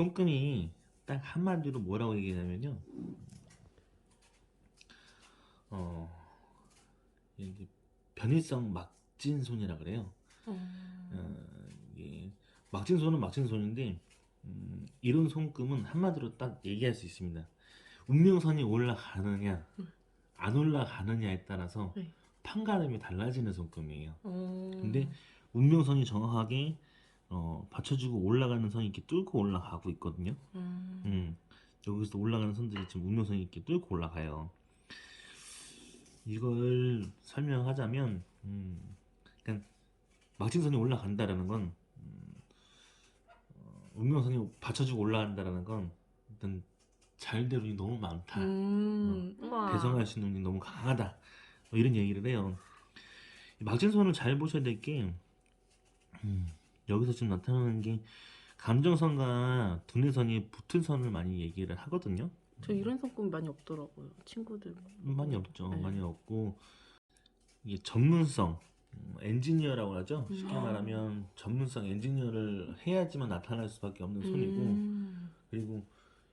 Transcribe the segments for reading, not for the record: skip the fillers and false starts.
손금이 딱 한마디로 뭐라고 얘기하냐면요. 어, 이게 변이성 막진손이라 그래요. 어, 어, 이게 막진손은 막진손인데 이런 손금은 한마디로 딱 얘기할 수 있습니다. 운명선이 올라가느냐 음, 안 올라가느냐에 따라서 네. 판가름이 달라지는 손금이에요. 근데 어, 운명선이 정확하게 받쳐주고 올라가는 선이 이렇게 뚫고 올라가고 있거든요. 음, 음, 여기서 올라가는 선들이 지금 운명선이 이렇게 뚫고 올라가요. 이걸 설명하자면, 그러니까 막진선이 올라간다라는 건 운명선이 받쳐주고 올라간다라는 건 일단 잘 될 운이 너무 많다. 우와. 배송할 수 있는 운이 너무 강하다. 뭐 이런 얘기를 해요. 막진선을 잘 보셔야 될 게 여기서 지금 나타나는 게 감정선과 두뇌선이 붙은 선을 많이 얘기를 하거든요. 저 이런 손금 많이 없더라고요. 친구들 많이 보고도. 없죠. 네. 많이 없고 이게 전문성, 엔지니어라고 하죠. 쉽게 음, 말하면 전문성 엔지니어를 해야지만 나타날 수밖에 없는 손이고, 음, 그리고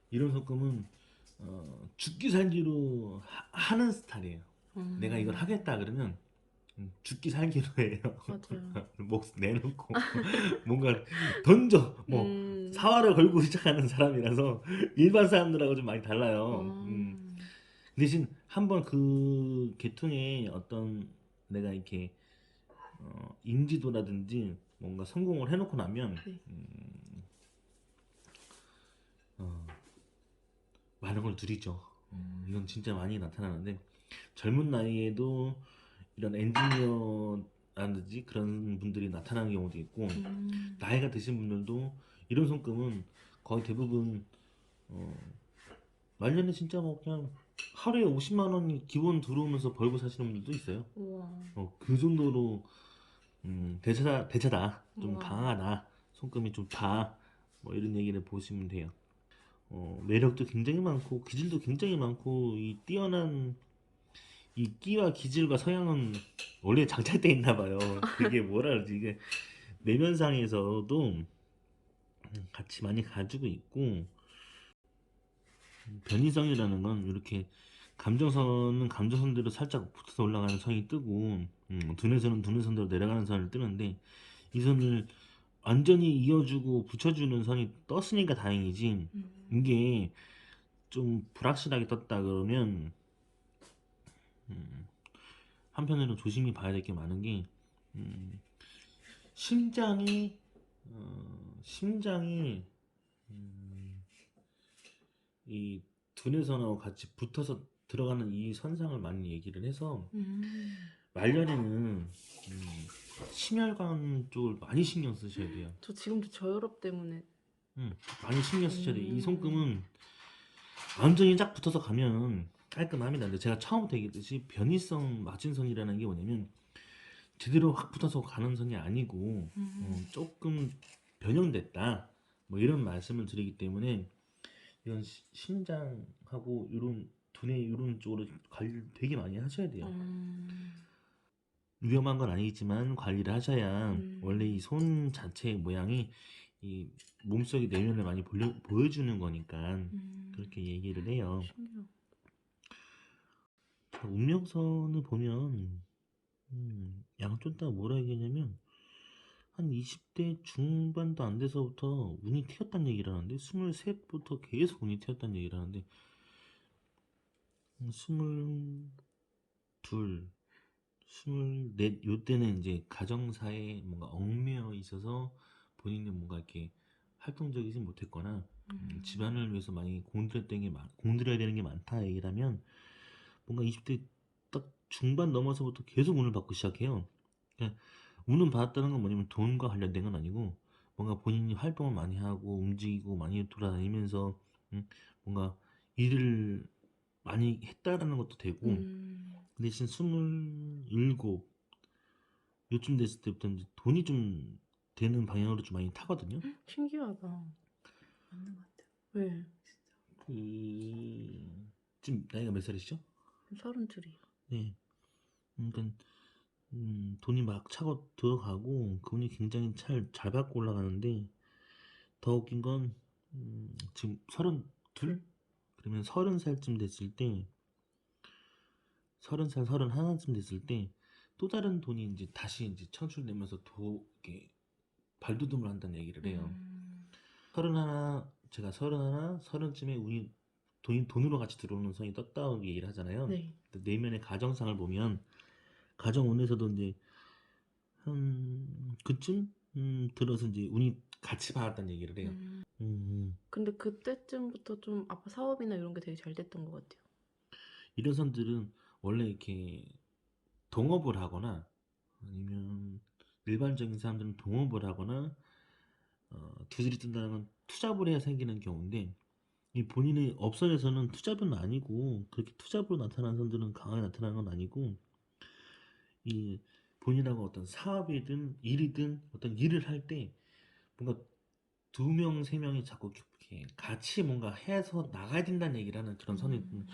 이런 손금은 죽기 살기로 하는 스타일이에요. 내가 이걸 음, 하겠다 그러면 죽기 살기로 해요. 맞아요. 목 내놓고 뭔가 던져 뭐 음, 사활을 걸고 시작하는 사람이라서 일반 사람들하고 좀 많이 달라요. 음, 대신 한번 그 계통의 어떤 내가 이렇게 인지도라든지 뭔가 성공을 해놓고 나면 네. 어, 많은 걸 누리죠. 이건 진짜 많이 나타나는데 젊은 나이에도 이런 엔지니어라든지 그런 분들이 나타나는 경우도 있고 음, 나이가 드신 분들도 이런 손금은 거의 대부분 말년에 진짜 뭐 그냥 하루에 50만 원이 기본 들어오면서 벌고 사시는 분들도 있어요. 우와, 그 정도로 대차다 좀 우와. 강하다 손금이 좋다 뭐 이런 얘기를 보시면 돼요. 매력도 굉장히 많고 기질도 굉장히 많고 이 뛰어난 이 끼와 기질과 성향은 원래 장착돼 있나 봐요. 그게 뭐라 그러지 이게 내면상에서도 같이 많이 가지고 있고 변이성이라는 건 이렇게 감정선은 감정선대로 살짝 붙어서 올라가는 선이 뜨고 두뇌선은 두뇌선대로 내려가는 선을 뜨는데 이 선을 완전히 이어주고 붙여주는 선이 떴으니까 다행이지 음, 이게 좀 불확실하게 떴다 그러면 한편으로 조심히 봐야 될 게 많은 게 심장이 심장이 이 두뇌선하고 같이 붙어서 들어가는 이 선상을 많이 얘기를 해서 음. 말년에는 심혈관 쪽을 많이 신경 쓰셔야 돼요. 저 지금도 저혈압 때문에. 많이 신경 쓰셔야 돼요. 이 음, 손금은 완전히 쫙 붙어서 가면 깔끔합니다. 근데 제가 처음부터 얘기했듯이 변이성 마진선이라는 게 뭐냐면 제대로 확 붙어서 가는 선이 아니고 음, 조금 변형됐다. 뭐 이런 말씀을 드리기 때문에 이런 심장하고 이런 두뇌 이런 쪽으로 관리를 되게 많이 하셔야 돼요. 음, 위험한 건 아니지만 관리를 하셔야 원래 이 음, 손 자체의 모양이 이 몸속의 내면을 많이 보여주는 거니까 그렇게 음, 얘기를 해요. 신기하다. 운명선을 보면 양쪽 다 뭐라 얘기하냐면 한 20대 중반도 안 돼서부터 운이 튀었다는 얘기를 하는데 23부터 계속 운이 튀었다는 얘기를 하는데 22, 24 요때는 이제 가정사에 뭔가 얽매여 있어서 본인이 뭔가 이렇게 활동적이지 못했거나 음, 집안을 위해서 많이 공들여야 되는 게 많다 얘기라면 뭔가 20대 딱 중반 넘어서부터 계속 운을 받고 시작해요. 그러니까 운은 받았다는 건 뭐냐면 돈과 관련된 건 아니고 뭔가 본인이 활동을 많이 하고 움직이고 많이 돌아다니면서 음, 뭔가 일을 많이 했다라는 것도 되고 음, 그 대신 27 요쯤 됐을 때부터 이제 돈이 좀 되는 방향으로 좀 많이 타거든요. 신기하다. 맞는 것 같아요. 네, 그 지금 나이가 몇 살이시죠? 32이요. 네. 그러니까 돈이 막 차고 들어가고 그분이 굉장히 잘 받고 올라가는데 더 웃긴 건 지금 32? 둘. 그러면 30살쯤 됐을 때, 30살, 31쯤 됐을 때, 또 다른 돈이 이제 다시 이제 창출되면서 이렇게 발돋움을 한다는 얘기를 해요. 제가 30쯤에 돈으로 같이 들어오는 선이 떴다고 얘기를 하잖아요. 네. 내면의 가정상을 보면, 가정운에서도 이제, 그쯤? 들어서 이제 운이 같이 받았다는 얘기를 해요. 근데 그때쯤부터 좀 아빠 사업이나 이런 게 되게 잘 됐던 것 같아요. 이런 선들은 원래 이렇게 동업을 하거나, 아니면 일반적인 사람들은 동업을 하거나, 기술이 뜬다는 건 투잡을 해야 생기는 경우인데, 이 본인의 업선에서는 투잡은 아니고, 그렇게 투잡으로 나타나는 선들은 강하게 나타나는 건 아니고, 이 본인하고 어떤 사업이든 일이든 어떤 일을 할 때 뭔가 두 명, 세 명이 자꾸 이렇게 같이 뭔가 해서 나가야 된다는 얘기를 하는 그런 선이 있는데,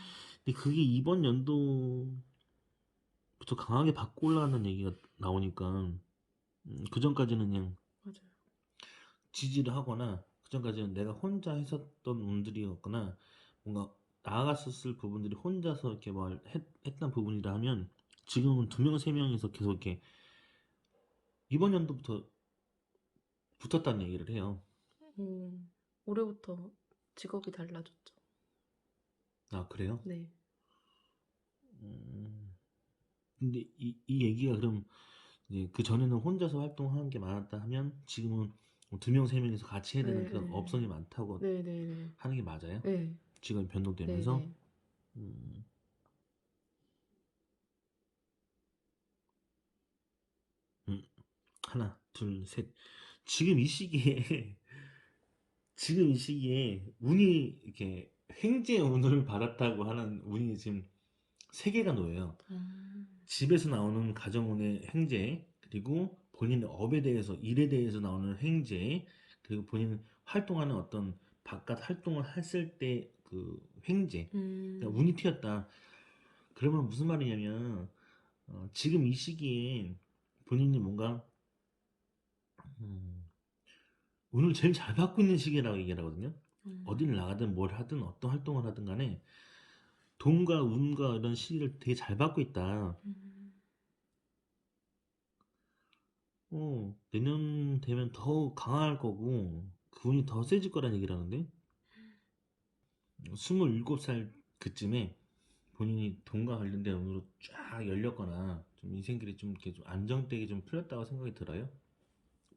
근데 그게 이번 연도부터 강하게 바꿔 올라가는 얘기가 나오니까, 그 전까지는 그냥 맞아요. 지지를 하거나, 그 전까지는 내가 혼자 했었던 운들이었거나, 뭔가 나아갔었을 부분들이 혼자서 이렇게 했던 부분이라 하면, 지금은 두 명, 세 명이서 계속 이렇게 이번 연도부터 붙었다는 얘기를 해요. 올해부터 직업이 달라졌죠. 아, 그래요? 네. 음, 근데 이 얘기가 그럼 이제 그 전에는 혼자서 활동하는 게 많았다 하면 지금은 두 명, 세 명이서 같이 해야 되는 네, 그런 네. 업성이 많다고 네, 네, 네. 하는 게 맞아요? 네. 직업이 네, 변동되면서? 네. 음, 음, 하나, 둘, 셋. 지금 이 시기에, 지금 이 시기에 운이 이렇게 횡재 운을 받았다고 하는 운이 지금 세 개가 놓여요. 집에서 나오는 가정운의 횡재, 그리고 본인의 업에 대해서, 일에 대해서 나오는 횡재, 그리고 본인 활동하는 어떤 바깥 활동을 했을 때 그 횡재, 그러니까 운이 튀었다. 그러면 무슨 말이냐면, 지금 이 시기에 본인이 뭔가, 음, 운을 제일 잘 받고 있는 시기라고 얘기를 하거든요. 어디를 나가든 뭘 하든 어떤 활동을 하든 간에 돈과 운과 이런 시기를 되게 잘 받고 있다. 내년 되면 더 강할 거고, 그 운이 더 세질 거란 얘기를 하는데, 27살 그쯤에 본인이 돈과 관련된 운으로 쫙 열렸거나, 좀 인생길이 좀 이렇게 좀 안정되게 좀 풀렸다고 생각이 들어요.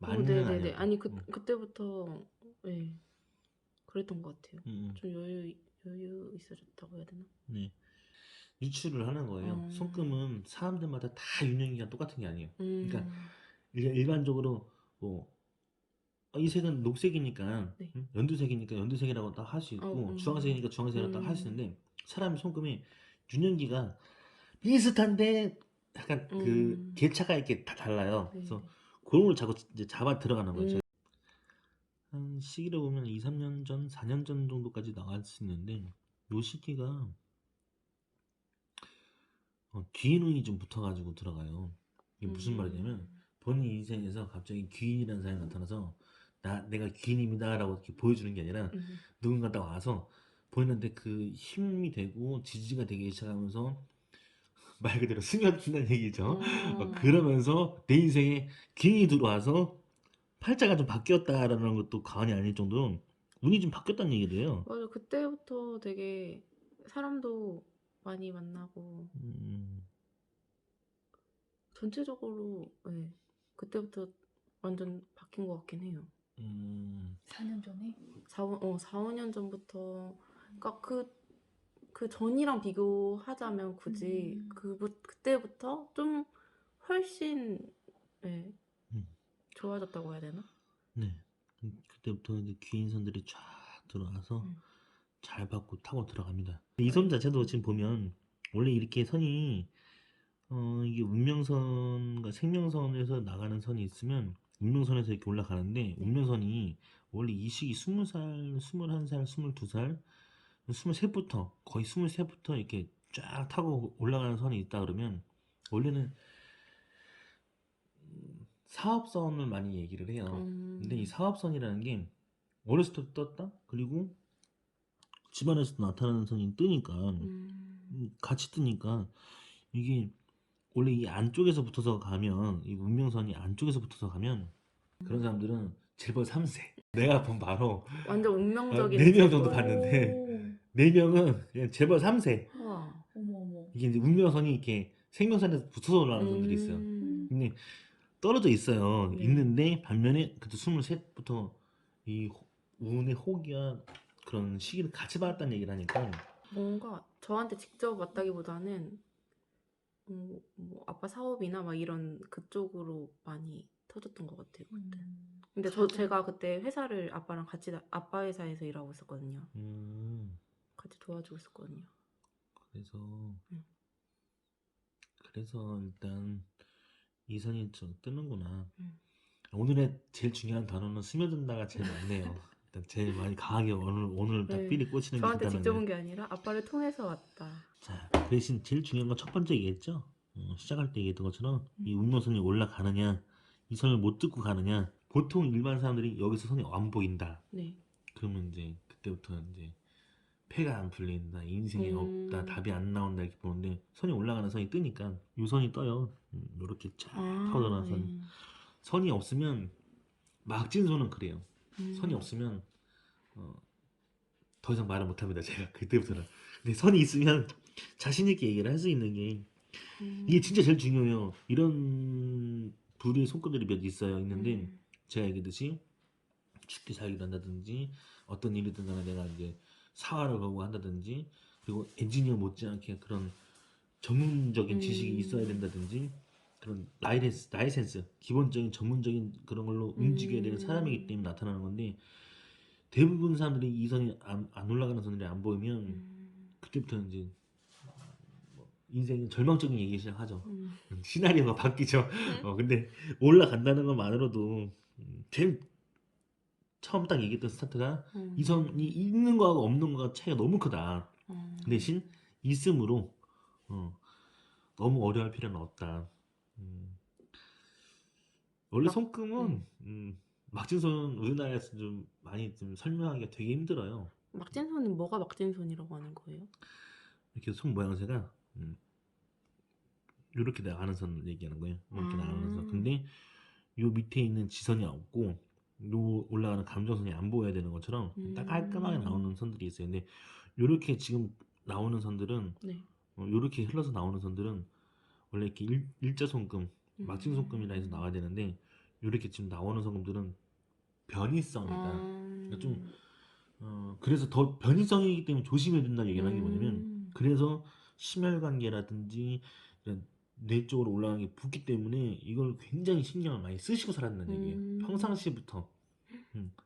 많이는 네네네. 아니어도. 아니, 그때부터, 네, 그랬던 것 같아요. 음, 좀 여유 있어졌다고 해야 되나? 네. 유출을 하는 거예요. 음, 손금은 사람들마다 다 유년기가 똑같은 게 아니에요. 그러니까 음, 일반적으로 뭐 이 색은 녹색이니까 네. 연두색이니까 연두색이라고 딱 할 수 있고 주황색이니까 주황색이라고 딱 할 수 있는데 사람의 손금이 유년기가 비슷한데 약간 그 개차가 이렇게 다 달라요. 네네. 그래서 그런 걸 자꾸 이제 잡아 들어가는 거예요. 한 시기로 보면 2, 3년 전, 4년 전 정도까지 나갈 수 있는데 요 시기가 귀인운이 좀 붙어가지고 들어가요. 이게 무슨 말이냐면 본인 인생에서 갑자기 귀인이라는 사람이 나타나서 내가 귀인입니다라고 이렇게 보여주는 게 아니라 누군가 딱 와서 본인한테 그 힘이 되고 지지가 되기 시작하면서 말 그대로 스며든다는 얘기죠. 그러면서 내 인생에 귀인이 들어와서 팔자가 좀 바뀌었다라는 것도 과언이 아닐 정도로 운이 좀 바뀌었다는 얘기를 해요. 맞아. 그때부터 되게 사람도 많이 만나고, 음, 전체적으로, 네, 그때부터 완전 바뀐 것 같긴 해요. 음, 4년 전에? 4, 5년 전부터, 그러니까 그 전이랑 비교하자면 굳이 그때부터 좀 훨씬, 네, 음, 좋아졌다고 해야 되나? 네. 그때부터 이제 귀인선들이 쫙 들어와서 잘 받고 타고 들어갑니다. 이 선 자체도 지금 보면 원래 이렇게 선이 이게 운명선과 생명선에서 나가는 선이 있으면 운명선에서 이렇게 올라가는데 운명선이 원래 이 시기 20살, 21살, 22살, 23부터 거의 23부터 이렇게 쫙 타고 올라가는 선이 있다 그러면 원래는 사업선을 많이 얘기를 해요. 근데 이 사업선이라는 게 어렸을 때 떴다. 그리고 집안에서도 나타나는 선이 뜨니까 같이 뜨니까 이게 원래 이 안쪽에서 붙어서 가면 이 운명선이 안쪽에서 붙어서 가면 그런 사람들은 재벌 3세. 내가 본 바로 완전 운명적인 4명 정도 재벌. 봤는데 오. 4명은 그냥 재벌 3세. 우와. 어머 어머. 이게 이제 운명선이 이렇게 생명선에서 붙어서 올라가는 선들이 있어요. 근데 떨어져 있어요. 네. 있는데 반면에 그때 23부터 이 운의 호기와 그런 시기를 같이 받았다는 얘기를 하니까 뭔가 저한테 직접 왔다기보다는 뭐 아빠 사업이나 막 이런 그쪽으로 많이 터졌던 것 같아요 그때. 근데 제가 그때 회사를 아빠랑 같이 아빠 회사에서 일하고 있었거든요. 같이 도와주고 있었거든요. 그래서 음. 그래서 일단 이 선이 좀 뜨는구나. 음. 오늘의 제일 중요한 단어는 스며든다가 제일 많네요. 일단 제일 많이 강하게 오늘 딱 네. 삘이 꽂히는 게 그 저한테 직접 온 단어네. 게 아니라 아빠를 통해서 왔다. 자, 대신 제일 중요한 건 첫 번째 얘기했죠. 시작할 때 얘기했던 것처럼 이 운명선이 올라가느냐, 이 선을 못 뜯고 가느냐. 보통 일반 사람들이 여기서 선이 안 보인다. 네. 그러면 이제 그때부터 이제 패가 안 풀린다, 인생이 없다, 답이 안 나온다 이렇게 보는데 선이 올라가는 선이 뜨니까 이 선이 떠요. 이렇게 쫙 파고들어간 선. 네. 선이 없으면 막진손은 그래요. 선이 없으면 더 이상 말을 못합니다. 제가 그때부터는. 근데 선이 있으면 자신 있게 얘기를 할 수 있는 게 이게 진짜 제일 중요해요. 이런 부류의 손님들이 몇 있는데 제가 얘기했듯이 죽기 살기도 한다든지 어떤 일이든 간에 내가 이제 사활을 걸고 한다든지 그리고 엔지니어 못지않게 그런 전문적인 지식이 있어야 된다든지 그런 라이센스 기본적인 전문적인 그런 걸로 움직여야 되는 사람이기 때문에 나타나는 건데 대부분 사람들이 이 선이 안 올라가는 선들이 안 보이면 그때부터 이제 인생의 절망적인 얘기 시작하죠. 시나리오가 바뀌죠. 근데 올라간다는 것만으로도 제일 처음 딱 얘기했던 스타트가 이 선이 있는 거하고 없는 거가 차이가 너무 크다. 대신 있음으로 너무 어려워할 필요는 없다. 원래 손금은 막진손 우리나라에서 좀 많이 좀 설명하기가 되게 힘들어요. 막진손은 뭐가 막진손이라고 하는 거예요? 이렇게 손 모양새가 이렇게 나가는 선 얘기하는 거예요. 이렇게 나가는 선. 근데 요 밑에 있는 지선이 없고 요 올라가는 감정선이 안 보여야 되는 것처럼 딱 깔끔하게 나오는 선들이 있어요. 근데 요렇게 지금 나오는 선들은 네. 요렇게 흘러서 나오는 선들은 원래 이렇게 일자 손금, 막진 손금이라 해서 나와야 되는데 요렇게 지금 나오는 손금들은 변이성이다. 그러니까 좀 그래서 더 변이성이기 때문에 조심해야 된다는 얘기를 하는 게 뭐냐면 그래서 심혈관계라든지 이런 뇌 쪽으로 올라가는 게 붓기 때문에 이걸 굉장히 신경을 많이 쓰시고 살았다는 얘기예요. 평상시부터.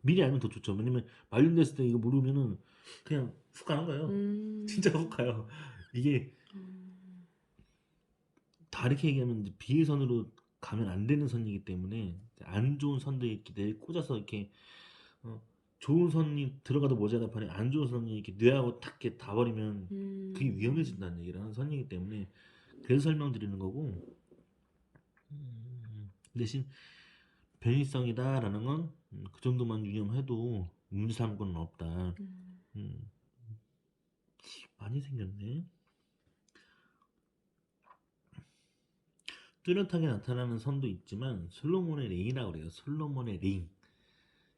미리 알면 더 좋죠. 왜냐면 말년됐을 때 이거 모르면은 그냥 훅 가는 거예요. 진짜 훅 가요. 이게 다르게 얘기하면 이제 비일선으로 가면 안 되는 선이기 때문에 안 좋은 선들이 이렇게 내 꽂아서 이렇게 좋은 선이 들어가도 모자랄 판에 안 좋은 선이 이렇게 뇌하고 탁 이렇게 닿아버리면 그게 위험해진다는 얘기를 하는 선이기 때문에 그래서 설명드리는 거고 대신 변이성이다라는 건 그 정도만 유념해도 문제 삼을 건 없다. 많이 생겼네. 뚜렷하게 나타나는 선도 있지만 솔로몬의 링이라고 그래요. 솔로몬의 링.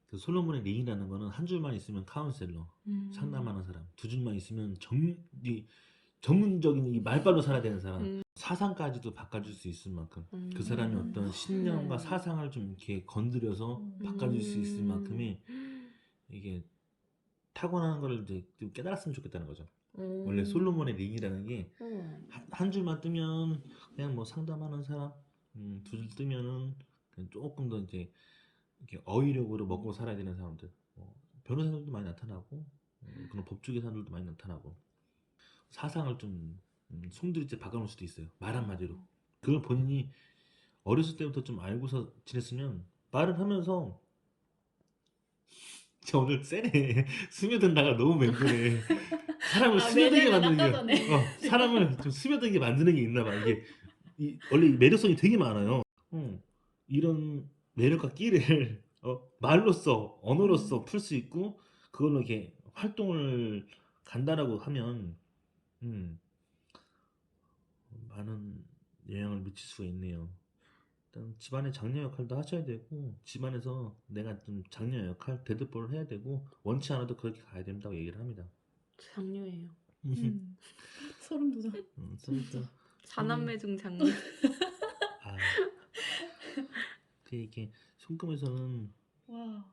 그 솔로몬의 링이라는 거는 한 줄만 있으면 카운셀러, 상담하는 사람. 두 줄만 있으면 전문적인 이 말빨로 살아야 되는 사람. 사상까지도 바꿔줄 수 있을 만큼 그 사람이 어떤 신념과 사상을 좀 이렇게 건드려서 바꿔줄 수 있을 만큼의 이게 타고나는 걸 이제 좀 깨달았으면 좋겠다는 거죠. 원래 솔로몬의 링이라는 게 한 줄만 뜨면 그냥 뭐 상담하는 사람, 두 줄 뜨면은 그냥 조금 더 이제 이렇게 어휘력으로 먹고 살아야 되는 사람들, 변호사들도 많이 나타나고 그런 법조계 사람들도 많이 나타나고 사상을 좀 송두리째 바꿔놓을 수도 있어요. 말 한마디로. 그걸 본인이 어렸을 때부터 좀 알고서 지냈으면 말을 하면서 저 오늘 세네. 스며든다가 너무 맹근해. 사람을 스며들게 왜냐면 만드는 아까 게 전에 사람을 좀 스며들게 만드는 게 있나 봐. 이게 원래 매력성이 되게 많아요. 이런 매력과 끼를 말로써 언어로써 풀 수 있고 그걸로 이렇게 활동을 간다라고 하면 음, 많은 영향을 미칠 수가 있네요. 일단 집안의 장녀 역할도 하셔야 되고 집안에서 내가 좀 장녀 역할 대드볼을 해야 되고 원치 않아도 그렇게 가야 된다고 얘기를 합니다. 장녀예요. 소름 돋아. 그래서 사남매 중 장녀. 아, 이게 손금에서는 와.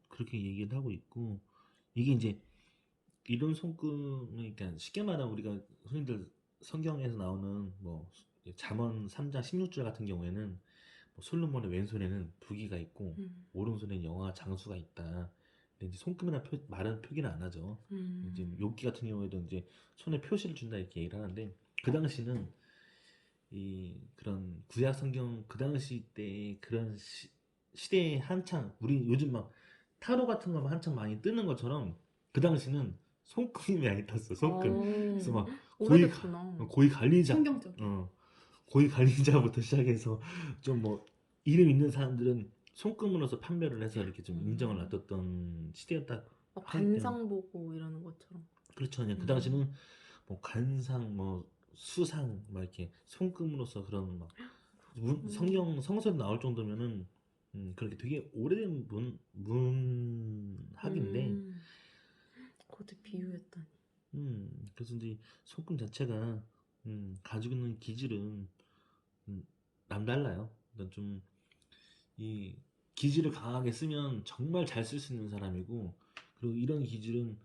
그렇게 얘기를 하고 있고 이게 이제 이런 손금을 그러니까 쉽게 말하면 우리가 흔히들 성경에서 나오는 뭐 잠언 3장 16절 같은 경우에는 뭐 솔로몬의 왼손에는 부귀가 있고 오른손에는 영화와 장수가 있다. 근데 이제 손금이라는 말은 표기는 안 하죠. 이제 욥기 같은 경우에도 이제 손에 표시를 준다 이렇게 얘기를 하는데 그 당시는 이 그런 구약 성경 그 당시 때 그런 시대에 한창 우리 요즘 막 타로 같은 거 한창 많이 뜨는 것처럼 그 당시는 손금이 많이 떴어 손금. 그래서 막 오래됐구나. 고위 관리자 성경적이야. 고위 관리자부터 시작해서 좀 뭐 이름 있는 사람들은 손금으로서 판별을 해서 이렇게 좀 인정을 얻었던 시대였다. 관상 보고 이러는 것처럼. 그렇죠. 그 당시는 뭐 관상, 뭐 수상, 막 이렇게 손금으로서 그런 막 성경 성서에 나올 정도면은 그렇게 되게 오래된 문학인데 거대 비유였다니. 그래서 이제 손금 자체가 가지고 있는 기질은 남달라요. 그러니까 좀 이 기질을 강하게 쓰면 정말 잘 쓸 수 있는 사람이고 그리고 이런 기질은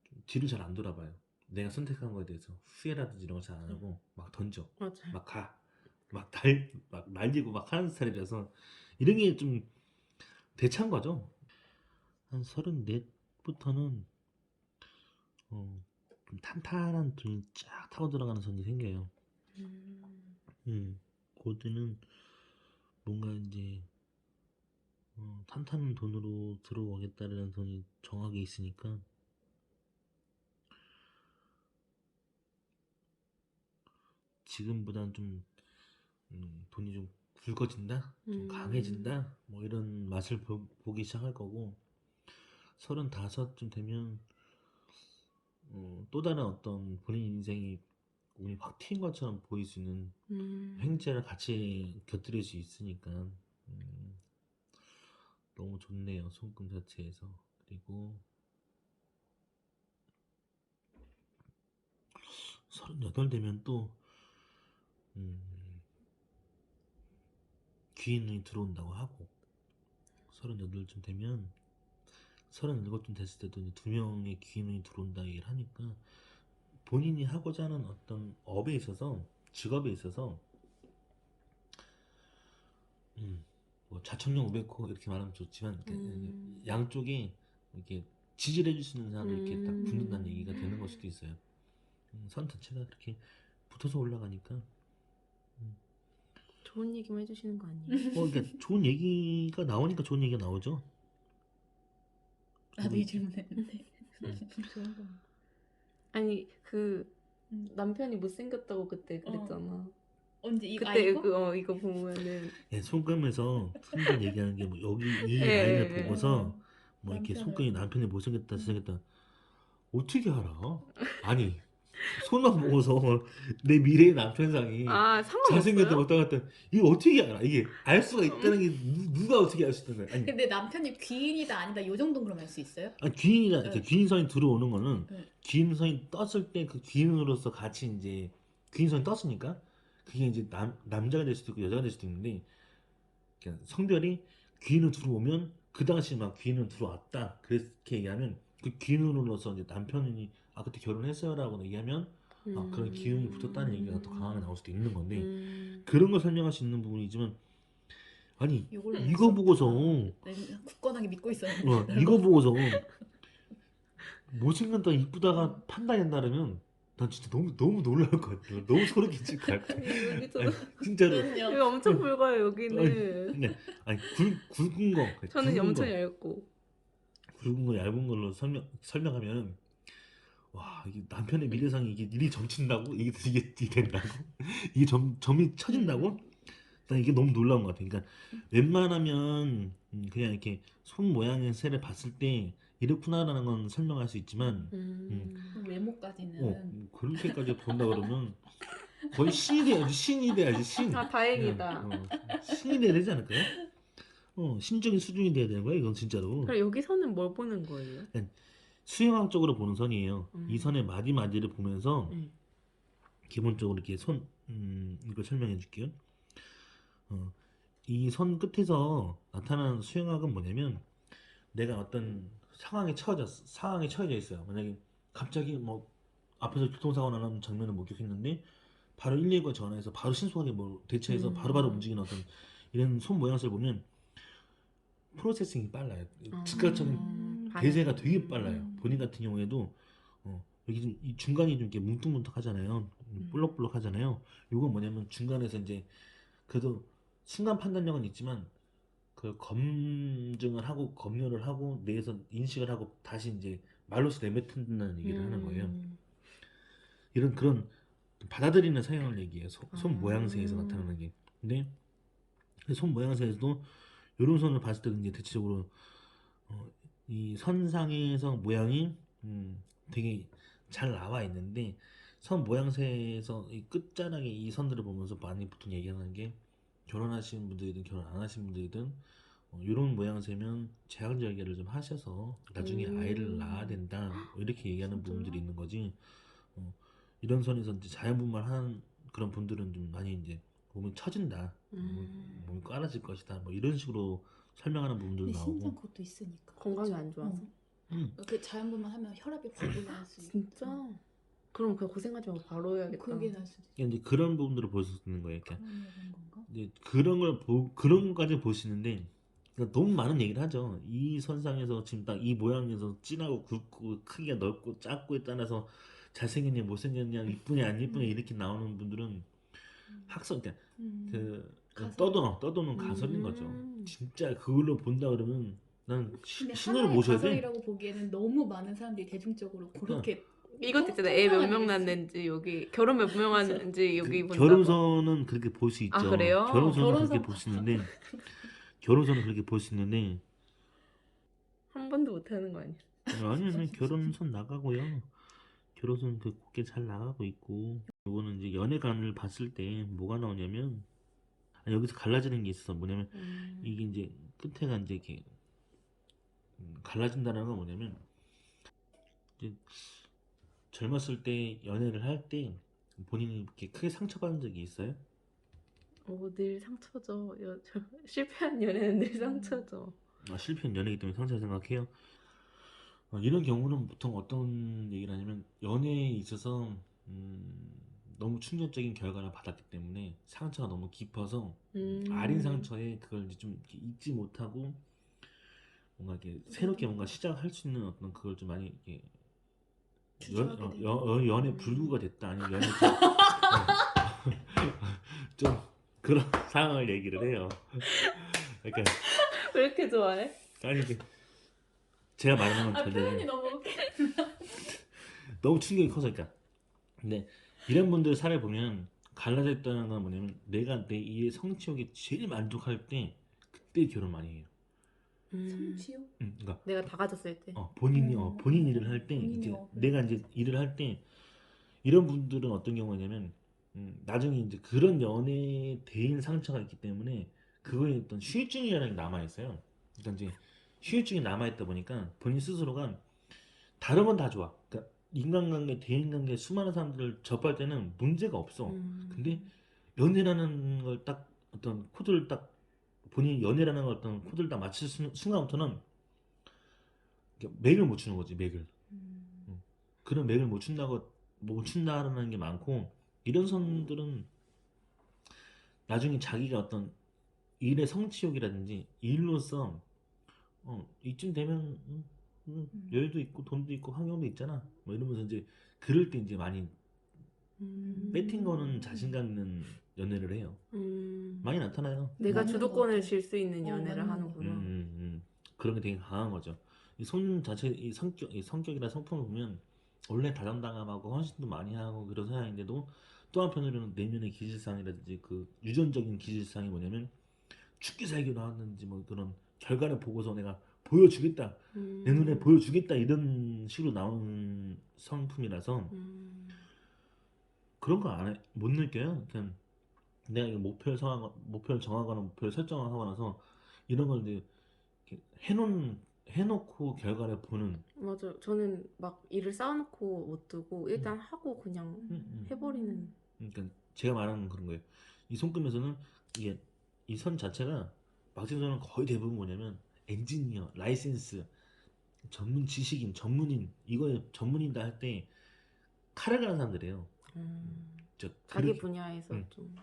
좀 뒤를 잘 안 돌아봐요. 내가 선택한 거에 대해서 후회라든지 이런 거 잘 안 하고 막 던져, 맞아요. 막 가, 막 날리고 막 하는 스타일이라서 이런 게 좀 대차인 거죠. 한 34부터는 좀 탄탄한 돈이 쫙 타고 들어가는 선이 생겨요. 그때는 뭔가 이제 탄탄한 돈으로 들어오겠다라는 돈이 정하게 있으니까 지금보다는 좀 돈이 좀 굵어진다, 좀 강해진다, 뭐 이런 맛을 보기 시작할 거고 35쯤 되면 또 다른 어떤 본인 인생이 운이 확 튄 것처럼 보일 수 있는 횡재를 같이 곁들일 수 있으니까 너무 좋네요. 손금 자체에서. 그리고 38 되면 또 귀인이 들어온다고 하고 38쯤 되면 37쯤 됐을 때도 이제 2명의 귀인이 들어온다 얘기를 하니까 본인이 하고자 하는 어떤 업에 있어서 직업에 있어서 뭐 자천령 500호 이렇게 말하면 좋지만 양쪽에 이렇게 지지를 해줄 수 있는 사람이 이렇게 딱 붙는다는 얘기가 되는 걸 수도 있어요. 선 자체가 그렇게 붙어서 올라가니까 좋은 얘기만 해주시는 거 아니에요? 그러니까 좋은 얘기가 나오니까 좋은 얘기가 나오죠. 나도 이 질문 했는데. 좋은 거. 아니 그 남편이 못생겼다고 그때 그랬잖아. 언제 이 그때 아이고? 이거 보면은 예, 손금에서 손금 얘기하는 게 뭐 여기 이 예, 라인을 예. 보고서 뭐 이렇게 남편을. 손금이 남편이 못생겼다 잘생겼다 어떻게 알아? 아니 손만 보고서 내 미래의 남편상이 잘생겼다 상관없어요? 어다 갔다 이거 어떻게 알아? 이게 알 수가 있다는 게 누가 어떻게 알 수 있는 거야? 아니, 근데 남편이 귀인이다 아니다 요 정도는 그럼 알 수 있어요? 귀인이라 이렇게 귀인선이 들어오는 거는 네. 귀인선이 떴을 때 그 귀인으로서 같이 이제 귀인선이 떴으니까 그게 이제 남자가 될 수도 있고 여자가 될 수도 있는데 그러니까 성별이 귀인으로 들어오면 그 당시 막 귀인으로 들어왔다 그렇게 얘기하면 그 귀인으로서 이제 남편이 그때 결혼했어요라고 얘기하면 그런 기운이 붙었다는 얘기가 더 강하게 나올 수도 있는 건데 그런 걸 설명할 수 있는 부분이지만 아니 이걸로 이거 보고서 굳건하게 믿고 있었는데. 이거 보고서 못생겼다 이쁘다가 판단한다면 난 진짜 너무 놀랄 것 같아. 너무 소름 끼칠 것 같아. 여기서 아니, 진짜로. 그럼요. 여기 엄청 굵어요 여기는. 네, 아니 굵은 거. 저는 굵은 엄청 거. 얇고. 굵은 거 얇은 걸로 설명하면 와 이게 남편의 미래상이 이게 일이 점친다고 이게 된다고 이게 점이 쳐진다고 난 이게 너무 놀라운 것 같아. 그러니까 웬만하면 그냥 이렇게 손 모양의 새를 봤을 때 이렇구나라는 건 설명할 수 있지만 외모까지는 그렇게까지 본다 그러면 거의 신이 돼야지. 신이 돼야지. 신. 아, 다행이다. 신이 돼야 되지 않을까요? 신적인 수준이 돼야 되는 거야 이건 진짜로. 그럼 여기서는 뭘 보는 거예요? 수영학적으로 보는 선이에요. 이 음. 선의 마디마디를 보면서 네. 기본적으로 이렇게 이걸 설명해 줄게요. 이 선 끝에서 나타나는 수영학은 뭐냐면 내가 어떤 상황에 처해져 있어요. 만약에 갑자기 뭐 앞에서 교통사고 나는 장면을 목격했는데 바로 119에 전화해서 바로 신속하게 뭐 대처해서 바로바로 움직이는 어떤 이런 손 모양새를 보면 프로세싱이 빨라요. 즉각적인 대세가 되게 빨라요. 본인 같은 경우에도 여기 좀 이 중간이 좀 이렇게 뭉뚱뭉뚱하잖아요. 볼록볼록하잖아요. 요건 뭐냐면 중간에서 이제 그래도 순간 판단력은 있지만 그 검증을 하고 검열을 하고 뇌에서 인식을 하고 다시 이제 말로서 내뱉는다는 얘기를 하는 거예요. 이런 그런 받아들이는 성향을 얘기해요. 손 모양새에서 나타나는 게. 근데 손 모양새에서도 이런 손을 봤을 때 이제 대체적으로 이 선상에서 모양이 되게 잘 나와 있는데 선 모양새에서 이 끝자락에 이 선들을 보면서 많이 보통 얘기하는 게 결혼하신 분들이든 결혼 안 하신 분들이든 이런 모양새면 제왕절개를 좀 하셔서 나중에 아이를 낳아야 된다 뭐 이렇게 얘기하는 부분들이 있는 거지. 어, 이런 선에서 이제 자연분만하는 그런 분들은 좀 많이 이제 몸이 처진다, 몸이 깔아질 것이다, 뭐 이런 식으로 설명하는 부분들도 근데 나오고. 심장 그것도 있으니까 건강이 안 좋아서. 그 자연분만 하면 혈압이 확 올라갈 수 있어. 진짜? 그럼 그냥 고생하지 말고 바로 해야겠다. 그게 날 수도 있어. 그러니까 이제 그런 부분들을 볼 수 있는 거예요. 그러니까 그런 건가? 이제 그런 것까지 보시는데 그러니까 너무 많은 얘기를 하죠. 이 선상에서 지금 딱 이 모양에서 진하고 굵고 크기가 넓고 작고에 따라서 잘생겼냐 못생겼냐 이쁘냐 안 이쁘냐 이렇게 나오는 분들은 학설 그러니까 그 가설. 떠도는 가설인 거죠. 진짜 그걸로 본다 그러면 난 근데 신을 하나의 모셔야 돼. 가설이라고 보기에는 너무 많은 사람들이 대중적으로 그렇게 이것도 있잖아요. 애 몇 명 낳는지 여기 결혼 몇 명 하는지 여기 본다고. 결혼선은 그렇게 볼 수 있죠. 아, 그래요? 결혼선은 그렇게 결혼선 볼 수 있는데 결혼선은 그렇게 볼 수 있는데 한 번도 못 하는 거 아니야? 아니면 결혼선 나가고요. 결혼선 그 곱게 잘 나가고 있고 이거는 이제 연애관을 봤을 때 뭐가 나오냐면 여기서 갈라지는 게 있어. 뭐냐면 이게 이제 끝에가 이제 이렇게 갈라진다는 건 뭐냐면 이제 젊었을 때 연애를 할 때 본인이 이렇게 크게 상처받은 적이 있어요? 늘 상처죠. 실패한 연애는 늘 상처죠. 실패한 연애이기 때문에 상처 생각해요. 이런 경우는 보통 어떤 얘기를 하냐면 연애에 있어서 너무 충격적인 결과를 받았기 때문에 상처가 너무 깊어서 아린 상처에 그걸 이제 좀 이렇게 잊지 못하고 뭔가 이렇게 새롭게 뭔가 시작할 수 있는 어떤 그걸 좀 많이 이렇게 연애 불구가 됐다 아니면 연애 좀 그런 상황을 얘기를 해요. 그러니까 왜 이렇게 좋아해? 아니 이게 제가 말하는 건 표현이 전혀 너무 너무 충격이 커서 그러니까 근데 이런 분들 사례 보면 갈라져 있다는 건 뭐냐면 내가 내 이의 성취욕에 제일 만족할 때 그때 결혼 많이 해요. 성취요? 그러니까 내가 다 가졌을 때. 본인 일을 할 때 이제 내가 이제 일을 할 때 이런 분들은 어떤 경우냐면 나중에 이제 그런 연애에 대인 상처가 있기 때문에 그거에 어떤 후유증이라는 게 남아 있어요. 그러니까 이제 후유증이 남아 있다 보니까 본인 스스로가 다른 건 다 좋아. 그러니까 인간관계, 대인관계 수많은 사람들을 접할 때는 문제가 없어. 근데 연애라는 걸 딱 어떤 코드를 딱 본인이 연애라는 걸 어떤 코드를 딱 맞출 순간부터는 맥을 못 추는 거지, 맥을. 그런 맥을 못 춘다는 게 많고 이런 사람들은 나중에 자기가 어떤 일의 성취욕이라든지 일로서 이쯤 되면 여유도 있고 돈도 있고 환경도 있잖아. 뭐 이러면서 이제 그럴 때 이제 많이 뺏긴 거는 자신감 있는 연애를 해요. 많이 나타나요. 내가 맞는 주도권을 것 같아. 질 수 있는 연애를 맞는 것 하는구나. 그런 게 되게 강한 거죠. 이 손 자체 이 성격이나 성품을 보면 원래 다정다감하고 헌신도 많이 하고 그런 성향인데도 또 한편으로는 내면의 기질상이라든지 그 유전적인 기질상이 뭐냐면 죽기 살기 나왔는지 뭐 그런 결과를 보고서 내가 보여주겠다, 내 눈에 보여주겠다 이런 식으로 나오는 성품이라서 그런 거 못 느껴요. 그냥 내가 이거 목표를 정하거나 목표를 설정하고 나서 이런 걸 이제 이렇게 해놓고 결과를 보는. 맞아요. 저는 막 일을 쌓아놓고 못 두고 일단 하고 그냥 해버리는. 그러니까 제가 말하는 그런 거예요. 이 손금에서는 이게 이 선 자체가 막지선은 거의 대부분 뭐냐면 엔지니어, 라이센스, 전문 지식인, 전문인 이거에 전문이다 할 때 칼을 가는 사람들이에요. 자기 그렇게 분야에서 응. 좀.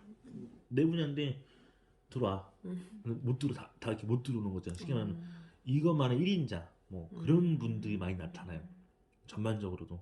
내 분야인데 들어와. 못 들어 다 이렇게 못 들어오는 거잖아. 쉽게 말하면 이것만의 1인자 뭐 그런 분들이 많이 나타나요. 전반적으로도.